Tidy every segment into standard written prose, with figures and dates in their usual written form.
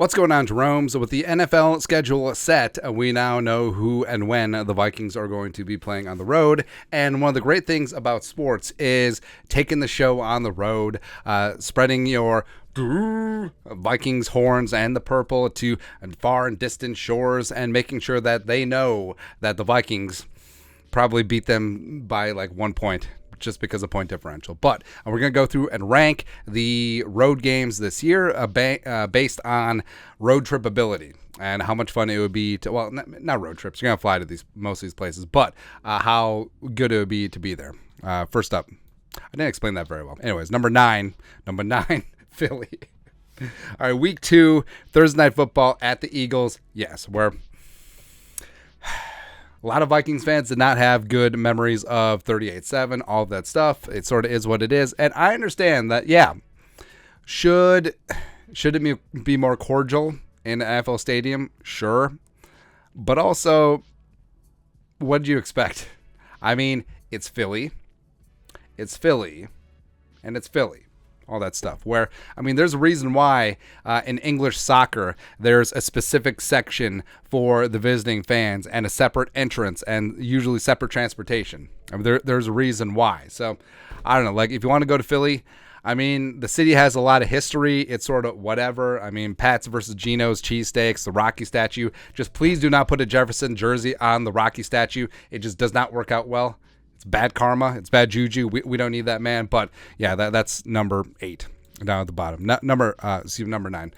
What's going on, Jerome? So with the NFL schedule set, we now know who and when the Vikings are going to be playing on the road. And one of the great things about sports is taking the show on the road, spreading your Vikings horns and the purple to far and distant shores, and making sure that they know that the Vikings probably beat them by like 1 point, just because of point differential. But we're going to go through and rank the road games this year based on road trip ability and how much fun it would be to, well, not road trips. You're going to fly to most of these places, but how good it would be to be there. First up, I didn't explain that very well. Anyways, number nine, Philly. All right, week 2, Thursday Night Football at the Eagles. Yes, where a lot of Vikings fans did not have good memories of 38-7, all of that stuff. It sort of is what it is. And I understand that, yeah, should it be more cordial in an NFL stadium? Sure. But also, what did you expect? I mean, it's Philly. It's Philly. And it's Philly. All that stuff. Where, I mean, there's a reason why in English soccer there's a specific section for the visiting fans and a separate entrance and usually separate transportation. I mean, there's a reason why. So, I don't know. Like, if you want to go to Philly, I mean, the city has a lot of history. It's sort of whatever. I mean, Pat's versus Geno's, cheesesteaks, the Rocky statue. Just please do not put a Jefferson jersey on the Rocky statue. It just does not work out well. It's bad karma. It's bad juju. We don't need that, man. But yeah, that's number 8 down at the bottom. Number 9.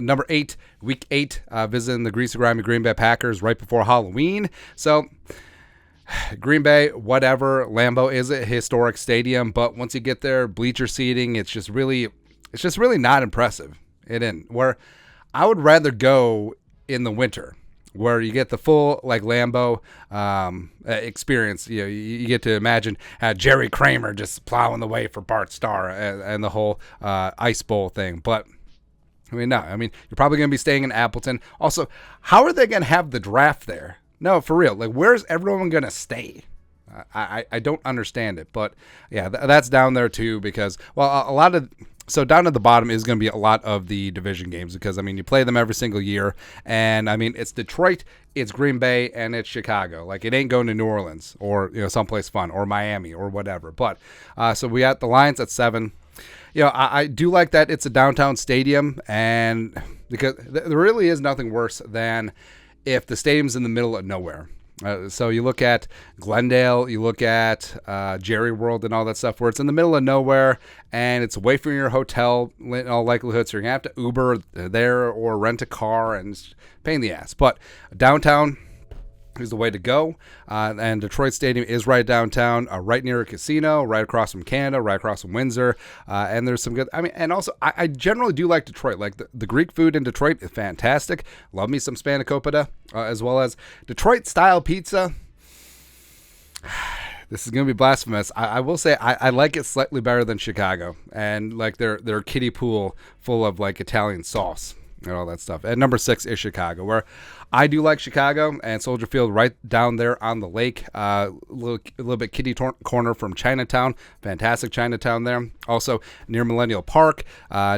Number 8, week 8, visiting the greasy, grimy Green Bay Packers right before Halloween. So Green Bay, whatever. Lambeau is a historic stadium, but once you get there, bleacher seating, it's just really not impressive. It isn't. Where I would rather go in the winter, where you get the full like Lambeau experience. You know, you get to imagine Jerry Kramer just plowing the way for Bart Starr and the whole Ice Bowl thing. But I mean, no. I mean, you're probably going to be staying in Appleton. Also, how are they going to have the draft there? No, for real. Like, where's everyone going to stay? I don't understand it. But yeah, that's down there too because, well, so down at the bottom is going to be a lot of the division games because, I mean, you play them every single year. And, I mean, it's Detroit, it's Green Bay, and it's Chicago. Like, it ain't going to New Orleans or, you know, someplace fun or Miami or whatever. But so we got the Lions at 7. You know, I do like that it's a downtown stadium, and because there really is nothing worse than if the stadium's in the middle of nowhere. So you look at Glendale, you look at Jerry World and all that stuff where it's in the middle of nowhere and it's away from your hotel in all likelihood. So you're going to have to Uber there or rent a car, and it's a pain in the ass. But downtown is the way to go. And Detroit Stadium is right downtown, right near a casino, right across from Canada, right across from Windsor. And there's some good, I mean, and also I generally do like Detroit. Like the Greek food in Detroit is fantastic. Love me some spanakopita, as well as Detroit style pizza. This is going to be blasphemous. I will say I like it slightly better than Chicago, and like their kiddie pool full of like Italian sauce and all that stuff. And number 6 is Chicago, where I do like Chicago and Soldier Field right down there on the lake. A little bit kitty corner from Chinatown. Fantastic Chinatown there. Also near Millennial Park,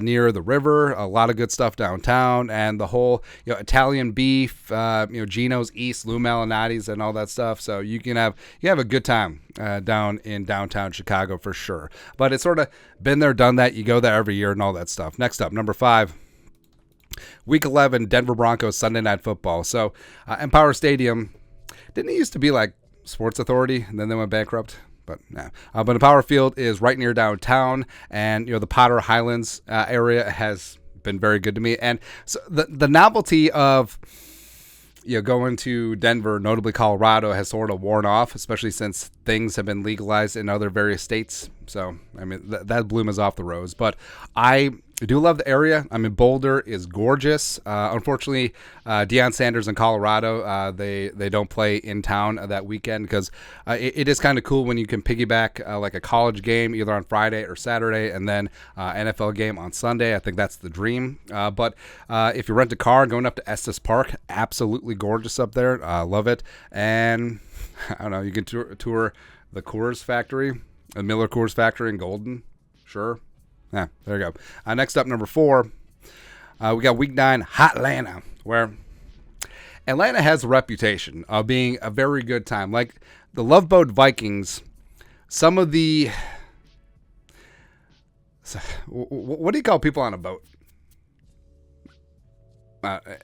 near the river. A lot of good stuff downtown, and the whole Italian beef, Geno's East, Lou Malinati's, and all that stuff. So you have a good time down in downtown Chicago for sure. But it's sort of been there, done that. You go there every year and all that stuff. Next up, number 5. Week 11, Denver Broncos, Sunday Night Football. So, Empower Stadium, didn't it used to be like Sports Authority, and then they went bankrupt? But no. But Empower Field is right near downtown, and the Potter Highlands area has been very good to me. And so the novelty of going to Denver, notably Colorado, has sort of worn off, especially since things have been legalized in other various states. So, I mean, that bloom is off the rose. But I do love the area. I mean, Boulder is gorgeous. Unfortunately, Deion Sanders in Colorado, they don't play in town that weekend because it is kind of cool when you can piggyback like a college game either on Friday or Saturday and then NFL game on Sunday. I think that's the dream. But if you rent a car going up to Estes Park, absolutely gorgeous up there. Love it. And I don't know, you can tour the Coors factory, the Miller Coors factory in Golden. Sure. Yeah, there you go. Next up, number 4. We got week 9, Hot Atlanta, where Atlanta has a reputation of being a very good time. Like the Love Boat Vikings, some of the... What do you call people on a boat?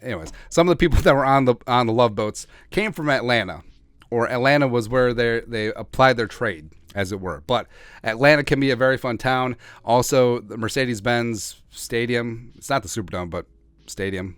Anyways, some of the people that were on the Love Boats came from Atlanta, or Atlanta was where they applied their trade, as it were. But Atlanta can be a very fun town. Also, the Mercedes-Benz Stadium, it's not the Superdome, but stadium,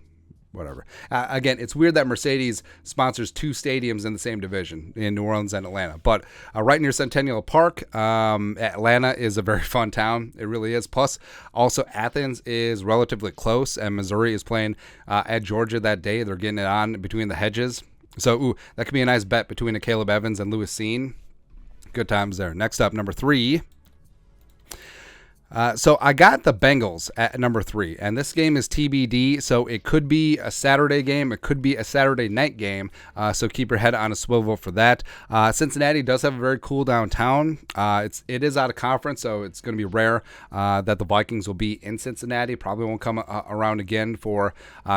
whatever. Again, it's weird that Mercedes sponsors 2 stadiums in the same division in New Orleans and Atlanta. But right near Centennial Park, Atlanta is a very fun town. It really is. Plus, also Athens is relatively close, and Missouri is playing at Georgia that day. They're getting it on between the hedges. So, that could be a nice bet between a Caleb Evans and Lewis Seen. Good times there. Next up, number 3. So I got the Bengals at number 3, and this game is TBD, so it could be a Saturday game. It could be a Saturday night game, so keep your head on a swivel for that. Cincinnati does have a very cool downtown. It is out of conference, so it's going to be rare that the Vikings will be in Cincinnati. Probably won't come around again for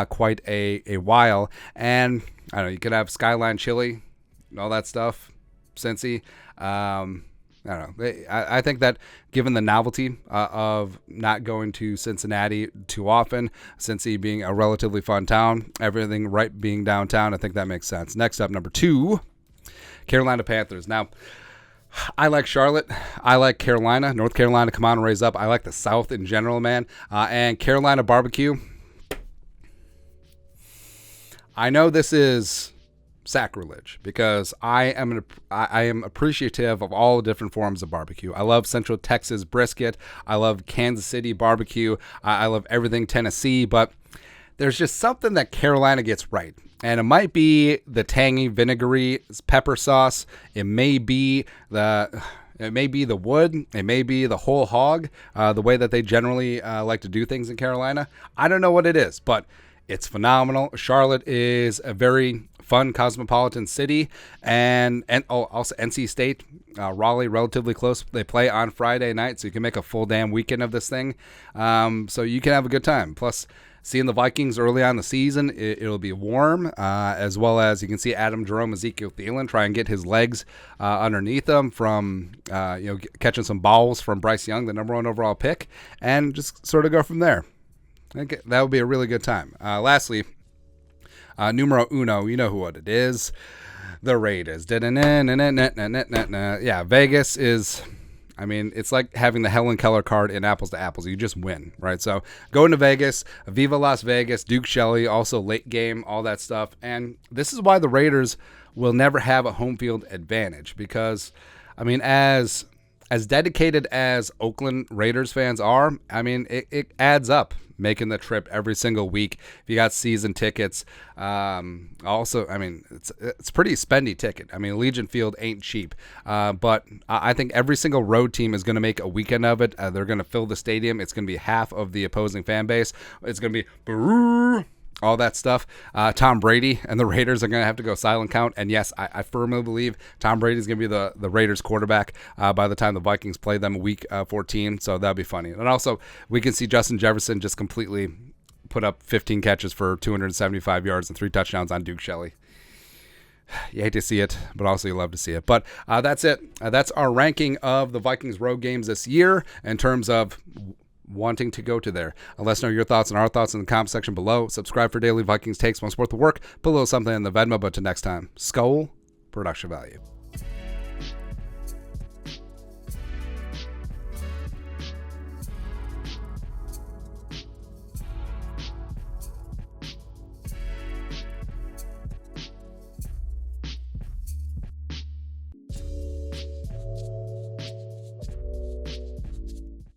quite a while. And I don't know, you could have Skyline Chili and all that stuff, Cincy. I don't know. I think that given the novelty of not going to Cincinnati too often, Cincy being a relatively fun town, everything right being downtown, I think that makes sense. Next up, number 2, Carolina Panthers. Now, I like Charlotte. I like Carolina. North Carolina, come on, raise up. I like the South in general, man. And Carolina barbecue. I know this is sacrilege because I am appreciative of all different forms of barbecue. I love Central Texas brisket. I love Kansas City barbecue. I love everything Tennessee, but there's just something that Carolina gets right. And it might be the tangy, vinegary pepper sauce. It may be the wood. It may be the whole hog, the way that they generally like to do things in Carolina. I don't know what it is, but it's phenomenal. Charlotte is a very fun cosmopolitan city, and also NC State, Raleigh, relatively close. They play on Friday night, so you can make a full damn weekend of this thing. So you can have a good time. Plus, seeing the Vikings early on in the season, it'll be warm, as well as you can see Adam Jerome, Ezekiel Thielen try and get his legs underneath him from catching some balls from Bryce Young, the number 1 overall pick, and just sort of go from there. I think that would be a really good time. Lastly, numero uno, you know what it is. The Raiders. Yeah, Vegas is, I mean, it's like having the Helen Keller card in Apples to Apples. You just win, right? So going to Vegas, Viva Las Vegas, Duke Shelley, also late game, all that stuff. And this is why the Raiders will never have a home field advantage because, I mean, as dedicated as Oakland Raiders fans are, I mean, it adds up making the trip every single week. If you got season tickets, also, I mean, it's a pretty spendy ticket. I mean, Allegiant Field ain't cheap, but I think every single road team is going to make a weekend of it. They're going to fill the stadium. It's going to be half of the opposing fan base. It's going to be all that stuff. Tom Brady and the Raiders are going to have to go silent count. And yes, I firmly believe Tom Brady is going to be the Raiders quarterback by the time the Vikings play them week 14. So that'll be funny. And also, we can see Justin Jefferson just completely put up 15 catches for 275 yards and 3 touchdowns on Duke Shelley. You hate to see it, but also you love to see it. But that's it. That's our ranking of the Vikings road games this year in terms of wanting to go to there. Let us know your thoughts and our thoughts in the comment section below. Subscribe for daily Vikings takes. Want to support the work? Put a little something in the Venmo. But till next time, Skull Production Value.